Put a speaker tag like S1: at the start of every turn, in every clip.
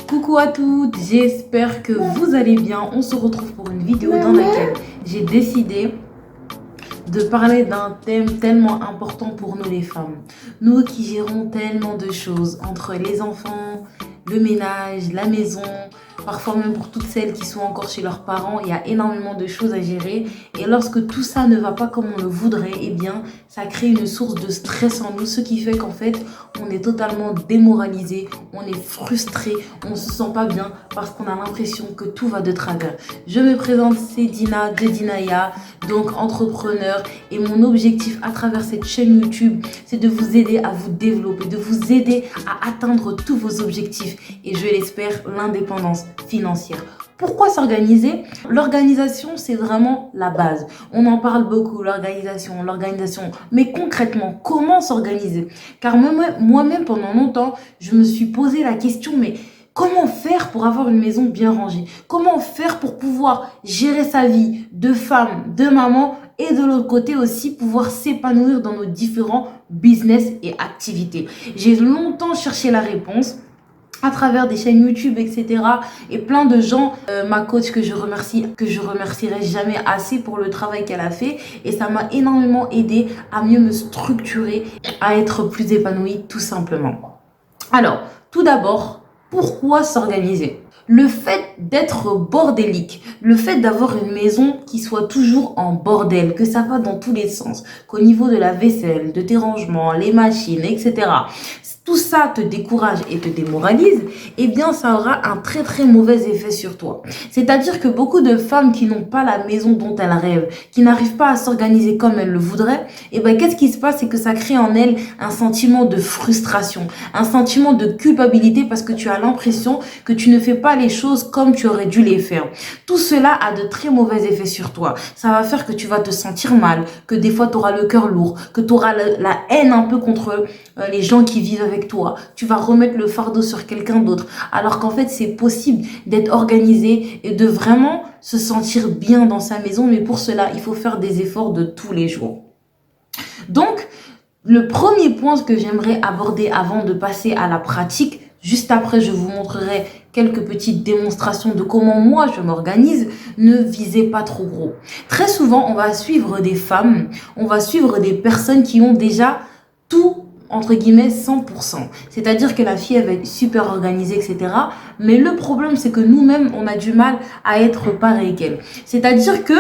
S1: Coucou à toutes, j'espère que vous allez bien. On se retrouve pour une vidéo dans laquelle j'ai décidé de parler d'un thème tellement important pour nous les femmes. Nous qui gérons tellement de choses entre les enfants, le ménage, la maison, parfois même pour toutes celles qui sont encore chez leurs parents, il y a énormément de choses à gérer. Et lorsque tout ça ne va pas comme on le voudrait, eh bien, ça crée une source de stress en nous, ce qui fait qu'en fait, on est totalement démoralisé, on est frustré, on se sent pas bien parce qu'on a l'impression que tout va de travers. Je me présente, c'est Dina de Dinaya, donc entrepreneur, et mon objectif à travers cette chaîne YouTube, c'est de vous aider à vous développer, de vous aider à atteindre tous vos objectifs et je l'espère, l'indépendance financière. Pourquoi s'organiser? L'organisation, c'est vraiment la base. On en parle beaucoup, l'organisation. Mais concrètement, comment s'organiser? Car moi-même, pendant longtemps, je me suis posé la question, mais comment faire pour avoir une maison bien rangée? Comment faire pour pouvoir gérer sa vie de femme, de maman et de l'autre côté aussi pouvoir s'épanouir dans nos différents business et activités? J'ai longtemps cherché la réponse à travers des chaînes YouTube, etc. Et plein de gens, ma coach que je remercierai jamais assez pour le travail qu'elle a fait. Et ça m'a énormément aidé à mieux me structurer, à être plus épanouie tout simplement. Alors, tout d'abord, pourquoi s'organiser? Le fait d'être bordélique, le fait d'avoir une maison qui soit toujours en bordel, que ça va dans tous les sens, qu'au niveau de la vaisselle, de tes rangements, les machines, etc., tout ça te décourage et te démoralise, eh bien ça aura un très mauvais effet sur toi. C'est-à-dire que beaucoup de femmes qui n'ont pas la maison dont elles rêvent, qui n'arrivent pas à s'organiser comme elles le voudraient, eh bien qu'est-ce qui se passe? C'est que ça crée en elles un sentiment de frustration, un sentiment de culpabilité parce que tu as l'impression que tu ne fais pas les choses comme tu aurais dû les faire. Tout cela a de très mauvais effets sur toi. Ça va faire que tu vas te sentir mal, que des fois tu auras le cœur lourd, que tu auras la haine un peu contre les gens qui vivent avec toi. Tu vas remettre le fardeau sur quelqu'un d'autre. Alors qu'en fait, c'est possible d'être organisé et de vraiment se sentir bien dans sa maison. Mais pour cela, il faut faire des efforts de tous les jours. Donc, le premier point que j'aimerais aborder avant de passer à la pratique, juste après, je vous montrerai quelques petites démonstrations de comment moi je m'organise. Ne visez pas trop gros. Très souvent, on va suivre des femmes, on va suivre des personnes qui ont déjà tout entre guillemets 100%. C'est-à-dire que la fille, elle va être super organisée, etc. Mais le problème, c'est que nous-mêmes, on a du mal à être pareil qu'elle. C'est-à-dire que,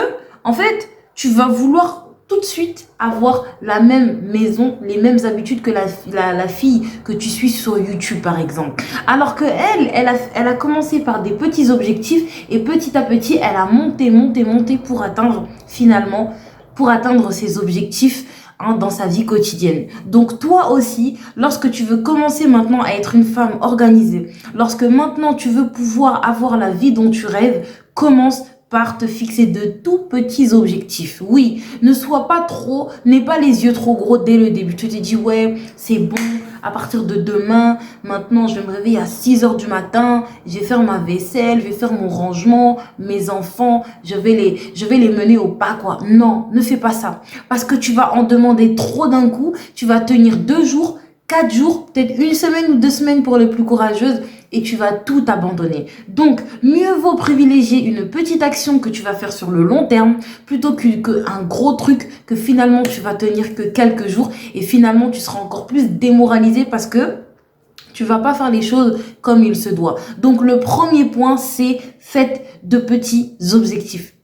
S1: en fait, tu vas vouloir tout de suite avoir la même maison, les mêmes habitudes que la fille que tu suis sur YouTube, par exemple. Alors que elle a commencé par des petits objectifs et petit à petit, elle a monté pour atteindre finalement, ses objectifs dans sa vie quotidienne. Donc toi aussi, lorsque tu veux commencer maintenant à être une femme organisée, lorsque maintenant tu veux pouvoir avoir la vie dont tu rêves, commence par te fixer de tout petits objectifs. Oui, n'aie pas les yeux trop gros dès le début. Tu te dis, ouais, c'est bon, à partir de demain, maintenant, je vais me réveiller à 6 h du matin, je vais faire ma vaisselle, je vais faire mon rangement, mes enfants, je vais les mener au pas, quoi. Non, ne fais pas ça. Parce que tu vas en demander trop d'un coup, tu vas tenir 2 jours, 4 jours, peut-être 1 semaine ou 2 semaines pour les plus courageuses, et tu vas tout abandonner. Donc, mieux vaut privilégier une petite action que tu vas faire sur le long terme plutôt qu'un gros truc que finalement tu vas tenir que quelques jours et finalement tu seras encore plus démoralisé parce que tu vas pas faire les choses comme il se doit. Donc, le premier point, c'est faites de petits objectifs.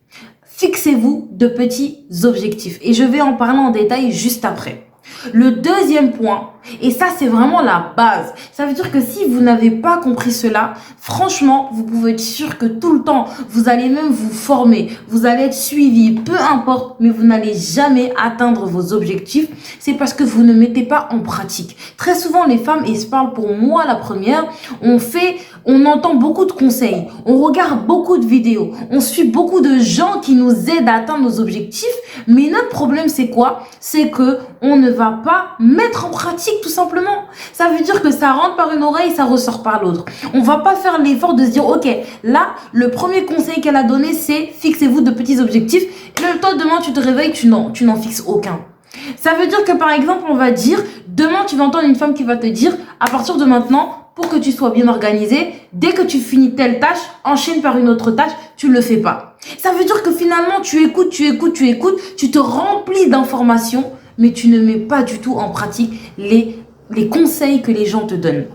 S1: Fixez-vous de petits objectifs. Et je vais en parler en détail juste après. Le deuxième point, et ça c'est vraiment la base, ça veut dire que si vous n'avez pas compris cela, franchement, vous pouvez être sûr que tout le temps, vous allez même vous former, vous allez être suivi, peu importe, mais vous n'allez jamais atteindre vos objectifs, c'est parce que vous ne mettez pas en pratique. Très souvent, les femmes, et je parle pour moi la première, on entend beaucoup de conseils, on regarde beaucoup de vidéos, on suit beaucoup de gens qui nous aident à atteindre nos objectifs, mais notre problème c'est quoi? C'est que on ne va pas mettre en pratique tout simplement. Ça veut dire que ça rentre par une oreille, ça ressort par l'autre. On va pas faire l'effort de se dire, ok, là, le premier conseil qu'elle a donné, c'est fixez-vous de petits objectifs. Et le temps demain, tu te réveilles, tu n'en fixes aucun. Ça veut dire que par exemple, on va dire, demain, tu vas entendre une femme qui va te dire, à partir de maintenant, pour que tu sois bien organisé, dès que tu finis telle tâche, enchaîne par une autre tâche, tu ne le fais pas. Ça veut dire que finalement, tu écoutes, tu te remplis d'informations, mais tu ne mets pas du tout en pratique les conseils que les gens te donnent.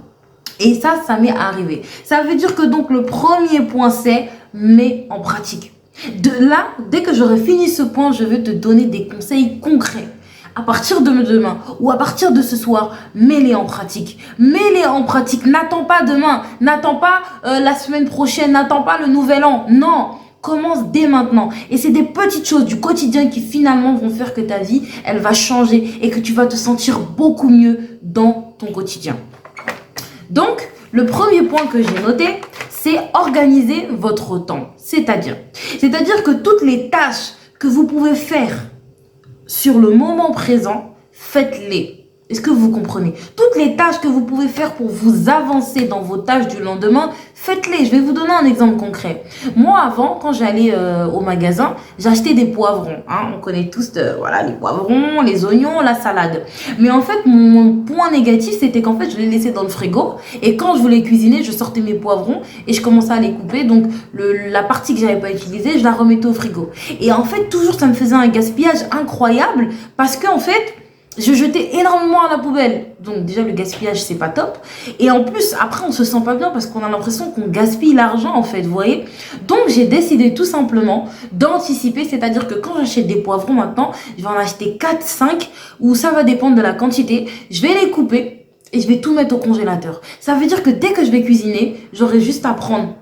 S1: Et ça m'est arrivé. Ça veut dire que donc le premier point, c'est mets en pratique. De là, dès que j'aurai fini ce point, je vais te donner des conseils concrets. À partir de demain ou à partir de ce soir, mets-les en pratique. Mets-les en pratique. N'attends pas demain, n'attends pas la semaine prochaine, n'attends pas le nouvel an. Non, commence dès maintenant. Et c'est des petites choses du quotidien qui finalement vont faire que ta vie, elle va changer et que tu vas te sentir beaucoup mieux dans ton quotidien. Donc, le premier point que j'ai noté, c'est organiser votre temps. C'est-à-dire que toutes les tâches que vous pouvez faire sur le moment présent, faites-les. Est-ce que vous comprenez? Toutes les tâches que vous pouvez faire pour vous avancer dans vos tâches du lendemain, faites-les. Je vais vous donner un exemple concret. Moi, avant, quand j'allais au magasin, j'achetais des poivrons. Hein. On connaît tous voilà, les poivrons, les oignons, la salade. Mais en fait, mon point négatif, c'était qu'en fait, je les laissais dans le frigo. Et quand je voulais cuisiner, je sortais mes poivrons et je commençais à les couper. Donc, la partie que j'avais pas utilisée, je la remettais au frigo. Et en fait, toujours, ça me faisait un gaspillage incroyable parce qu'en fait, je jetais énormément à la poubelle. Donc déjà, le gaspillage, c'est pas top. Et en plus, après, on se sent pas bien parce qu'on a l'impression qu'on gaspille l'argent, en fait, vous voyez. Donc, j'ai décidé tout simplement d'anticiper. C'est-à-dire que quand j'achète des poivrons maintenant, je vais en acheter 4, 5, ou ça va dépendre de la quantité. Je vais les couper et je vais tout mettre au congélateur. Ça veut dire que dès que je vais cuisiner, j'aurai juste à prendre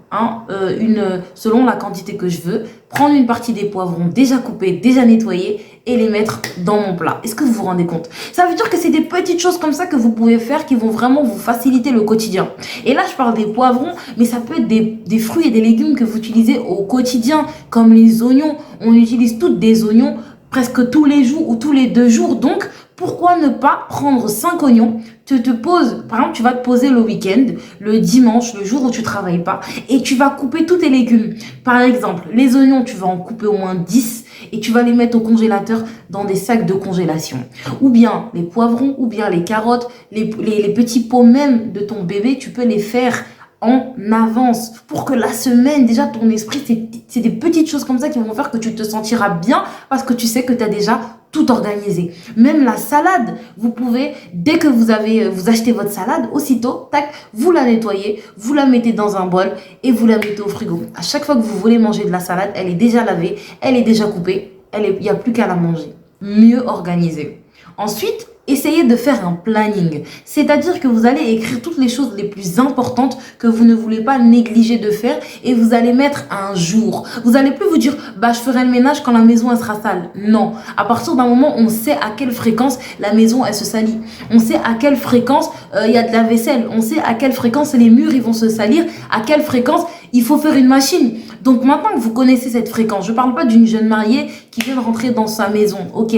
S1: selon la quantité que je veux, prendre une partie des poivrons déjà coupés, déjà nettoyés et les mettre dans mon plat. Est-ce que vous vous rendez compte? Ça veut dire que c'est des petites choses comme ça que vous pouvez faire qui vont vraiment vous faciliter le quotidien. Et là, je parle des poivrons, mais ça peut être des fruits et des légumes que vous utilisez au quotidien, comme les oignons. On utilise toutes des oignons presque tous les jours ou tous les 2 jours. Donc, pourquoi ne pas prendre 5 oignons, tu te poses, par exemple, tu vas te poser le week-end, le dimanche, le jour où tu travailles pas, et tu vas couper tous tes légumes. Par exemple, les oignons, tu vas en couper au moins 10 et tu vas les mettre au congélateur dans des sacs de congélation. Ou bien les poivrons, ou bien les carottes, les petits pots même de ton bébé, tu peux les faire en avance pour que la semaine, déjà ton esprit, c'est des petites choses comme ça qui vont faire que tu te sentiras bien parce que tu sais que tu as déjà tout organisé. Même la salade, vous pouvez, dès que vous achetez votre salade, aussitôt, tac, vous la nettoyez, vous la mettez dans un bol et vous la mettez au frigo. À chaque fois que vous voulez manger de la salade, elle est déjà lavée, elle est déjà coupée, il n'y a plus qu'à la manger. Mieux organisée. Ensuite, essayez de faire un planning. C'est-à-dire que vous allez écrire toutes les choses les plus importantes que vous ne voulez pas négliger de faire et vous allez mettre un jour. Vous n'allez plus vous dire, bah, je ferai le ménage quand la maison elle sera sale. Non. À partir d'un moment, on sait à quelle fréquence la maison elle se salit. On sait à quelle fréquence il y a de la vaisselle. On sait à quelle fréquence les murs ils vont se salir. À quelle fréquence il faut faire une machine. Donc maintenant que vous connaissez cette fréquence, je ne parle pas d'une jeune mariée qui vient de rentrer dans sa maison. Ok,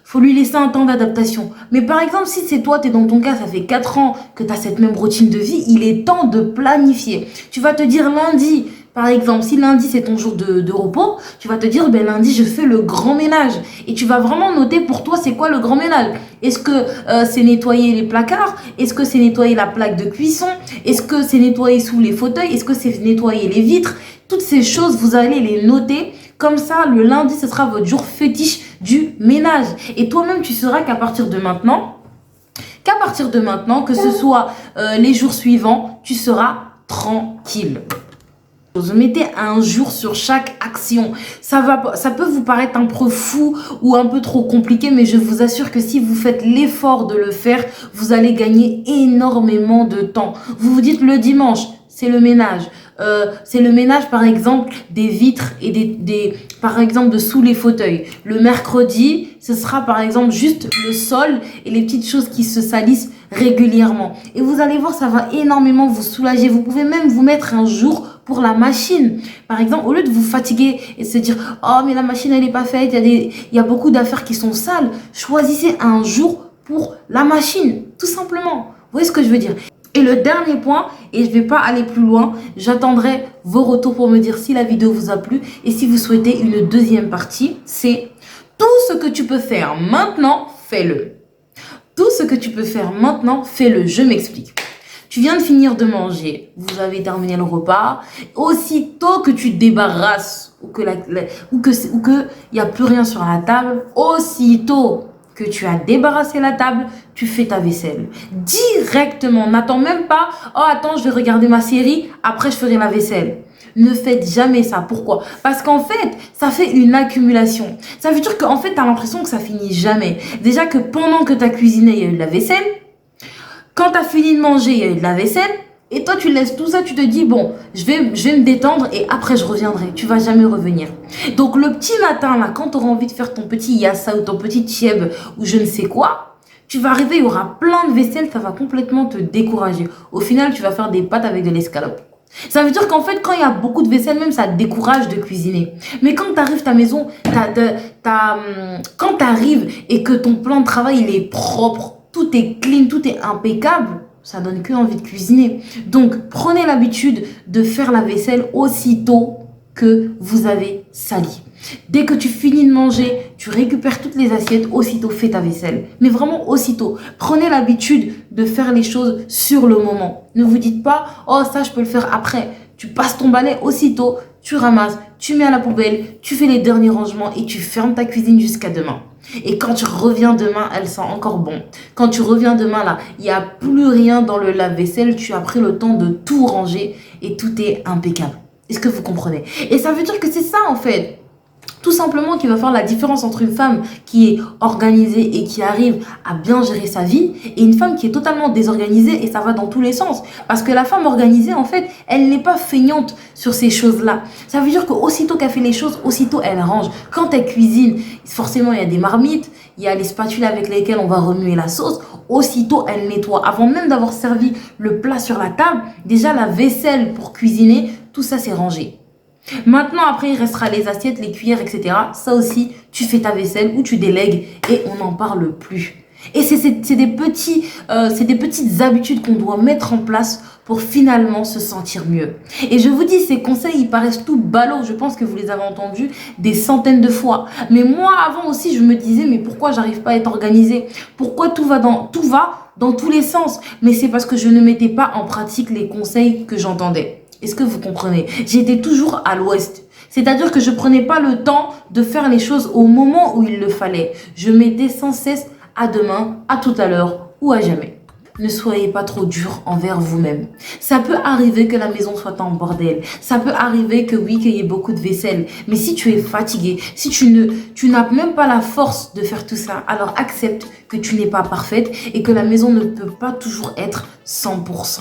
S1: faut lui laisser un temps d'adaptation. Mais par exemple, si c'est toi, tu es dans ton cas, ça fait 4 ans que tu as cette même routine de vie, il est temps de planifier. Tu vas te dire lundi, par exemple, si lundi c'est ton jour de repos, tu vas te dire ben, lundi je fais le grand ménage. Et tu vas vraiment noter pour toi c'est quoi le grand ménage. Est-ce que c'est nettoyer les placards? Est-ce que c'est nettoyer la plaque de cuisson? Est-ce que c'est nettoyer sous les fauteuils? Est-ce que c'est nettoyer les vitres? Toutes ces choses, vous allez les noter. Comme ça, le lundi, ce sera votre jour fétiche du ménage. Et toi-même, tu sauras qu'à partir de maintenant, que ce soit les jours suivants, tu seras tranquille. Mettez un jour sur chaque action. Ça peut vous paraître un peu fou ou un peu trop compliqué, mais je vous assure que si vous faites l'effort de le faire, vous allez gagner énormément de temps. Vous vous dites le dimanche, c'est le ménage. C'est le ménage par exemple des vitres et par exemple de sous les fauteuils. Le mercredi, ce sera par exemple juste le sol et les petites choses qui se salissent régulièrement. Et vous allez voir, ça va énormément vous soulager. Vous pouvez même vous mettre un jour pour la machine. Par exemple, au lieu de vous fatiguer et de se dire « Oh, mais la machine, elle n'est pas faite, il y a beaucoup d'affaires qui sont sales », choisissez un jour pour la machine, tout simplement. Vous voyez ce que je veux dire? Et le dernier point, et je ne vais pas aller plus loin, j'attendrai vos retours pour me dire si la vidéo vous a plu et si vous souhaitez une deuxième partie, c'est tout ce que tu peux faire maintenant, fais-le. Tout ce que tu peux faire maintenant, fais-le. Je m'explique. Tu viens de finir de manger, vous avez terminé le repas, aussitôt que tu te débarrasses ou que y a plus rien sur la table, aussitôt que tu as débarrassé la table, tu fais ta vaisselle. Directement, n'attends même pas, oh attends, je vais regarder ma série, après je ferai la vaisselle. Ne faites jamais ça. Pourquoi? Parce qu'en fait, ça fait une accumulation. Ça veut dire qu'en fait, tu as l'impression que ça finit jamais. Déjà que pendant que tu as cuisiné, il y a eu de la vaisselle. Quand tu as fini de manger, il y a eu de la vaisselle. Et toi, tu laisses tout ça, tu te dis, bon, je vais me détendre et après, je reviendrai. Tu vas jamais revenir. Donc, le petit matin, là, quand tu auras envie de faire ton petit yassa ou ton petit tieb ou je ne sais quoi, tu vas arriver, il y aura plein de vaisselle, ça va complètement te décourager. Au final, tu vas faire des pâtes avec de l'escalope. Ça veut dire qu'en fait, quand il y a beaucoup de vaisselle, même ça te décourage de cuisiner. Mais quand tu arrives à ta maison, quand tu arrives et que ton plan de travail il est propre, tout est clean, tout est impeccable, ça donne que envie de cuisiner. Donc, prenez l'habitude de faire la vaisselle aussitôt que vous avez sali. Dès que tu finis de manger, tu récupères toutes les assiettes, aussitôt fais ta vaisselle. Mais vraiment aussitôt. Prenez l'habitude de faire les choses sur le moment. Ne vous dites pas, oh ça je peux le faire après. Tu passes ton balai aussitôt, tu ramasses, tu mets à la poubelle, tu fais les derniers rangements et tu fermes ta cuisine jusqu'à demain. Et quand tu reviens demain, elle sent encore bon. Quand tu reviens demain, là, il n'y a plus rien dans le lave-vaisselle. Tu as pris le temps de tout ranger et tout est impeccable. Est-ce que vous comprenez? Et ça veut dire que c'est ça en fait. Tout simplement qui va faire la différence entre une femme qui est organisée et qui arrive à bien gérer sa vie et une femme qui est totalement désorganisée et ça va dans tous les sens. Parce que la femme organisée, en fait, elle n'est pas feignante sur ces choses-là. Ça veut dire qu'aussitôt qu'elle fait les choses, aussitôt elle range. Quand elle cuisine, forcément il y a des marmites, il y a les spatules avec lesquelles on va remuer la sauce. Aussitôt elle nettoie. Avant même d'avoir servi le plat sur la table, déjà la vaisselle pour cuisiner, tout ça c'est rangé. Maintenant, après, il restera les assiettes, les cuillères, etc. Ça aussi, tu fais ta vaisselle ou tu délègues et on n'en parle plus. Et c'est des petites habitudes qu'on doit mettre en place pour finalement se sentir mieux. Et je vous dis, ces conseils, ils paraissent tout ballots. Je pense que vous les avez entendus des centaines de fois. Mais moi, avant aussi, je me disais, mais pourquoi j'arrive pas à être organisée? Pourquoi tout va dans tous les sens? Mais c'est parce que je ne mettais pas en pratique les conseils que j'entendais. Est-ce que vous comprenez? J'étais toujours à l'ouest. C'est-à-dire que je prenais pas le temps de faire les choses au moment où il le fallait. Je mettais sans cesse à demain, à tout à l'heure ou à jamais. Ne soyez pas trop dur envers vous-même. Ça peut arriver que la maison soit en bordel. Ça peut arriver que oui, qu'il y ait beaucoup de vaisselle. Mais si tu es fatigué, si tu n'as même pas la force de faire tout ça, alors accepte que tu n'es pas parfaite et que la maison ne peut pas toujours être 100%.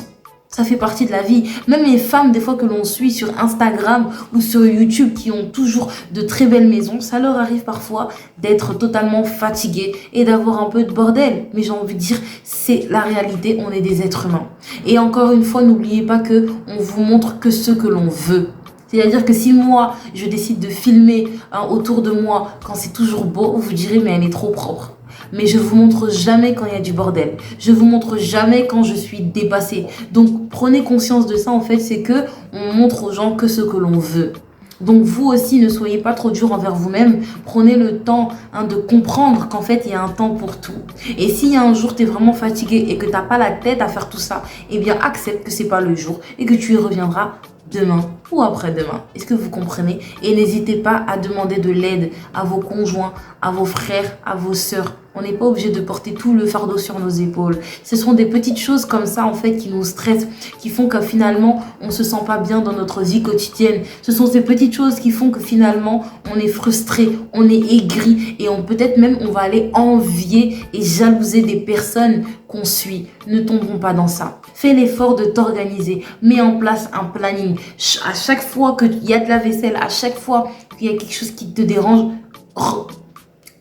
S1: Ça fait partie de la vie. Même les femmes, des fois que l'on suit sur Instagram ou sur YouTube qui ont toujours de très belles maisons, ça leur arrive parfois d'être totalement fatiguées et d'avoir un peu de bordel. Mais j'ai envie de dire, c'est la réalité, on est des êtres humains. Et encore une fois, n'oubliez pas que on vous montre que ce que l'on veut. C'est-à-dire que si moi, je décide de filmer autour de moi quand c'est toujours beau, vous direz mais elle est trop propre. Mais je vous montre jamais quand il y a du bordel. Je vous montre jamais quand je suis dépassée. Donc prenez conscience de ça en fait, c'est que on montre aux gens que ce que l'on veut. Donc vous aussi, ne soyez pas trop dur envers vous-même. Prenez le temps de comprendre qu'en fait, il y a un temps pour tout. Et si un jour, tu es vraiment fatigué et que tu n'as pas la tête à faire tout ça, eh bien accepte que c'est pas le jour et que tu y reviendras demain ou après-demain. Est-ce que vous comprenez? Et n'hésitez pas à demander de l'aide à vos conjoints, à vos frères, à vos sœurs. On n'est pas obligé de porter tout le fardeau sur nos épaules. Ce sont des petites choses comme ça en fait qui nous stressent, qui font que finalement on se sent pas bien dans notre vie quotidienne. Ce sont ces petites choses qui font que finalement on est frustré, on est aigri et peut-être même on va aller envier et jalouser des personnes qu'on suit. Ne tombons pas dans ça. Fais l'effort de t'organiser. Mets en place un planning. À chaque fois qu'il y a de la vaisselle, à chaque fois qu'il y a quelque chose qui te dérange,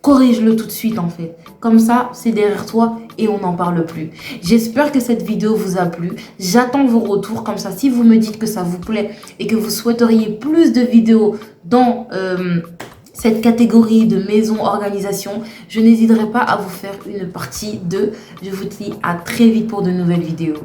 S1: corrige-le tout de suite en fait. Comme ça, c'est derrière toi et on n'en parle plus. J'espère que cette vidéo vous a plu. J'attends vos retours. Comme ça, si vous me dites que ça vous plaît et que vous souhaiteriez plus de vidéos dans cette catégorie de maison organisation, je n'hésiterai pas à vous faire une partie 2. Je vous dis à très vite pour de nouvelles vidéos.